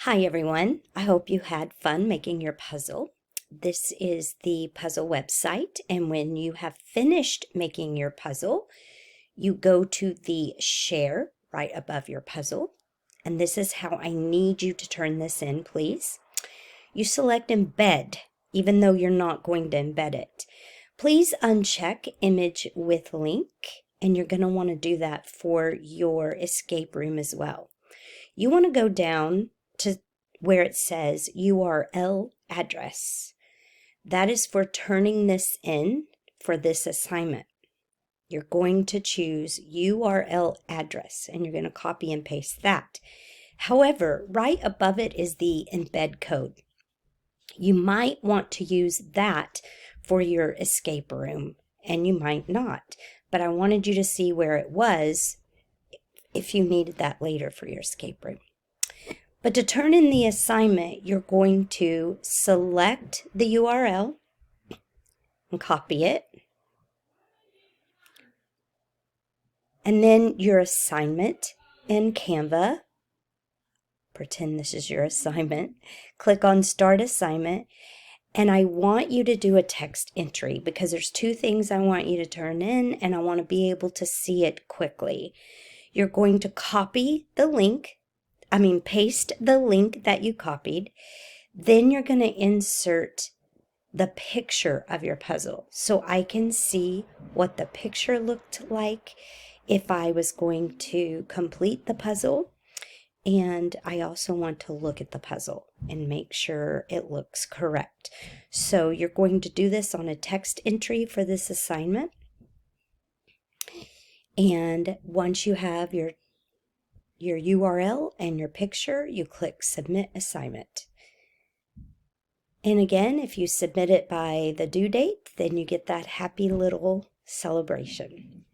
Hi everyone, I hope you had fun making your puzzle. This is the puzzle website, and when you have finished making your puzzle, you go to the share right above your puzzle, and this is how I need you to turn this in, please. You select embed, even though you're not going to embed it. Please uncheck image with link, and you're going to want to do that for your escape room as well. You want to go down to where it says URL address. That is for turning this in for this assignment. You're going to choose URL address and you're going to copy and paste that. However, right above it is the embed code. You might want to use that for your escape room and you might not, but I wanted you to see where it was if you needed that later for your escape room. But to turn in the assignment, you're going to select the URL and copy it. And then your assignment in Canva, pretend this is your assignment, click on Start Assignment. And I want you to do a text entry because there's two things I want you to turn in and I want to be able to see it quickly. You're going to paste the link that you copied. Then you're going to insert the picture of your puzzle so I can see what the picture looked like if I was going to complete the puzzle. And I also want to look at the puzzle and make sure it looks correct. So you're going to do this on a text entry for this assignment. And once you have your URL and your picture, you click Submit Assignment. And again, if you submit it by the due date, then you get that happy little celebration.